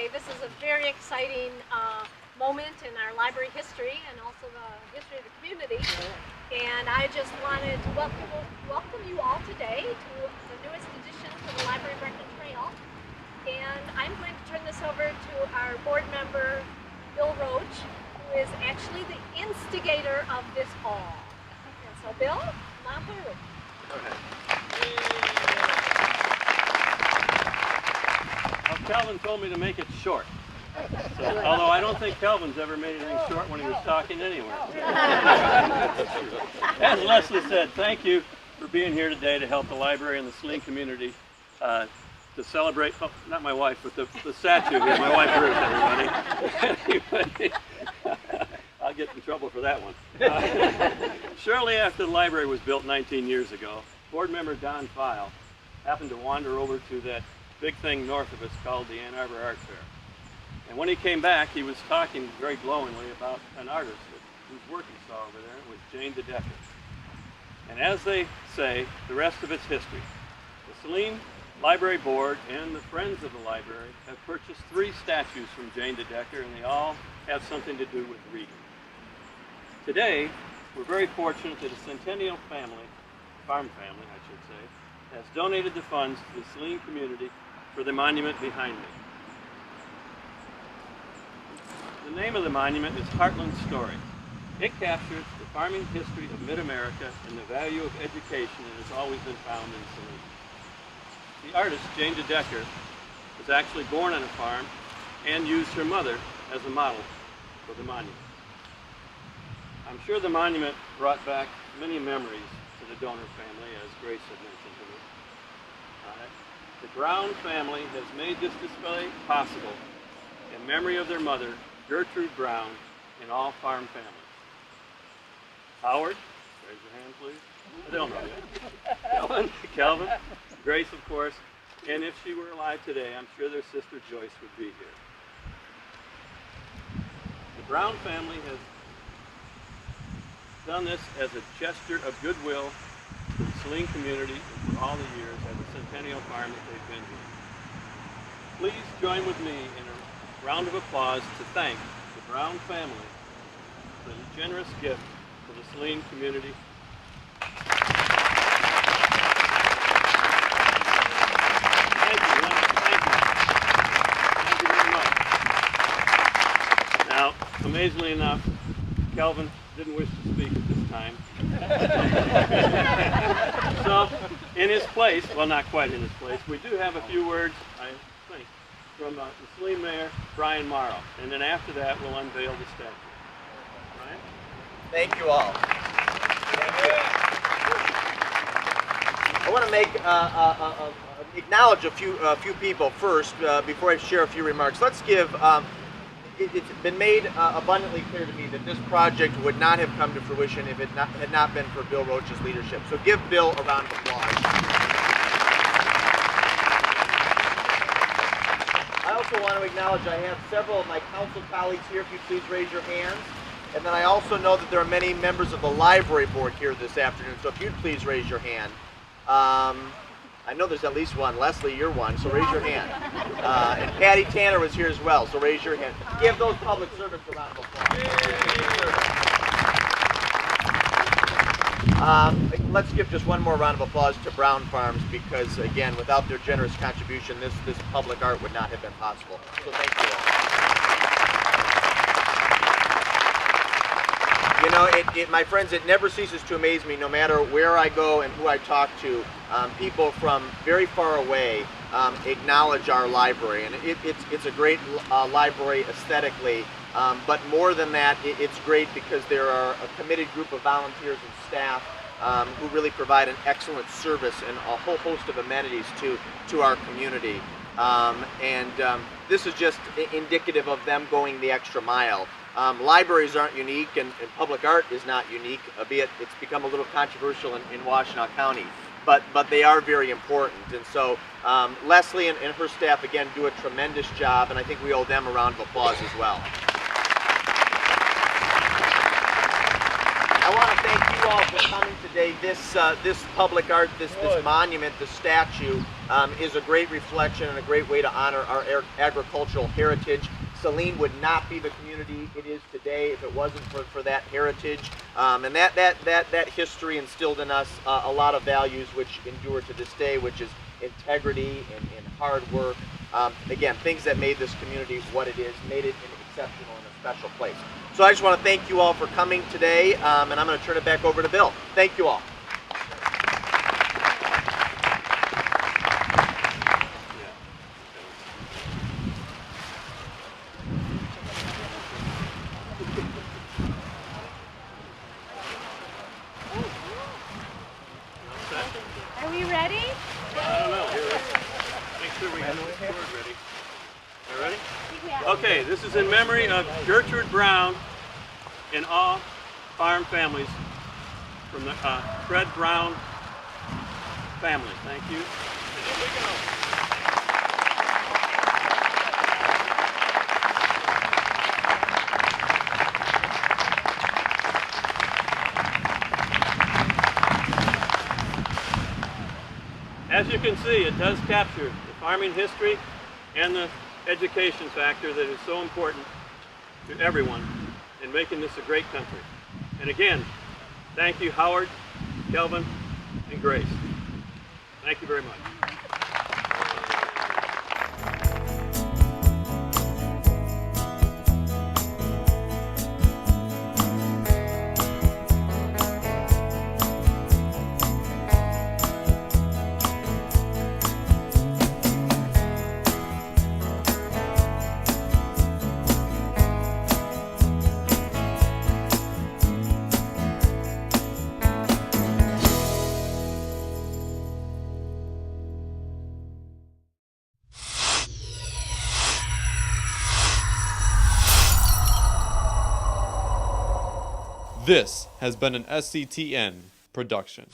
today. This is a very exciting moment in our library history and also the history of the community. And I just wanted to welcome you all today to the newest edition of the Library Breakfast Trail. And I'm going to turn this over to our board member, Bill Roach, who is actually the instigator of this all. And so, Bill, come on forward. Go ahead. Well, Calvin told me to make it short. So, although I don't think Calvin's ever made anything short when he was talking anywhere. As Leslie said, thank you for being here today to help the library and the Saline community to celebrate, oh, not my wife, but the statue here. My wife heard everybody. I'll get in trouble for that one. Shortly after the library was built 19 years ago, board member Don File happened to wander over to that big thing north of us called the Ann Arbor Art Fair. And when he came back, he was talking very glowingly about an artist whose work he saw over there. It was Jane DeDecker. And as they say, the rest of it's history. The Saline Library Board and the Friends of the Library have purchased 3 statues from Jane DeDecker, and they all have something to do with reading. Today, we're very fortunate that a Centennial family, farm family I should say, has donated the funds to the Saline community for the monument behind me. The name of the monument is Heartland Story. It captures the farming history of Mid-America and the value of education that has always been found in Saline. The artist, Jane DeDecker, was actually born on a farm and used her mother as a model for the monument. I'm sure the monument brought back many memories to the donor family, as Grace had mentioned to me. The Brown family has made this display possible in memory of their mother, Gertrude Brown, and all farm families. Howard, raise your hand please. I don't know yet. Calvin, Grace of course, and if she were alive today, I'm sure their sister Joyce would be here. The Brown family has done this as a gesture of goodwill to the Saline community and for all the years at the Centennial Farm that they've been here. Please join with me in a round of applause to thank the Brown family for the generous gift to the Saline community. Thank you, Leonard. Thank you. Thank you very much. Now, amazingly enough, Calvin didn't wish to speak at this time. So, in his place, well, not quite in his place, we do have a few words, I think, from the Saline Mayor, Brian Morrow. And then after that, we'll unveil the statue. Brian? Thank you all. Thank you. I want to make acknowledge a few people first before I share a few remarks. Let's give. It's been made abundantly clear to me that this project would not have come to fruition if it had not been for Bill Roach's leadership. So give Bill a round of applause. I also want to acknowledge I have several of my council colleagues here. If you please raise your hands. And then I also know that there are many members of the library board here this afternoon. So if you'd please raise your hand. I know there's at least one. Leslie, you're one, so raise your hand. And Patty Tanner was here as well, so raise your hand. Give those public servants a round of applause. Let's give just one more round of applause to Brown Farms because, again, without their generous contribution, this public art would not have been possible. So thank you all. You know, my friends, it never ceases to amaze me, no matter where I go and who I talk to, people from very far away acknowledge our library. And it's a great library aesthetically, but more than that, it's great because there are a committed group of volunteers and staff who really provide an excellent service and a whole host of amenities to our community. This is just indicative of them going the extra mile. Libraries aren't unique, and public art is not unique, albeit it's become a little controversial in Washtenaw County, but they are very important. And so Leslie and her staff, again, do a tremendous job, and I think we owe them a round of applause as well. I I want to thank you all for coming today. This public art, this monument, the statue, is a great reflection and a great way to honor our agricultural heritage. Saline would not be the community it is today if it wasn't for that heritage. And that history instilled in us a lot of values which endure to this day, which is integrity and hard work. Again, things that made this community what it is, made it an exceptional and a special place. So I just want to thank you all for coming today, and I'm going to turn it back over to Bill. Thank you all. Are we ready? I don't know. Here, let's make sure we have the cord ready. Are you ready? Okay, this is in memory of Gertrude Brown and all farm families from the Fred Brown family. Thank you. And here we go. As you can see, it does capture the farming history and the education factor that is so important to everyone in making this a great country. And again, thank you, Howard, Kelvin, and Grace. Thank you very much. This has been an SCTN production.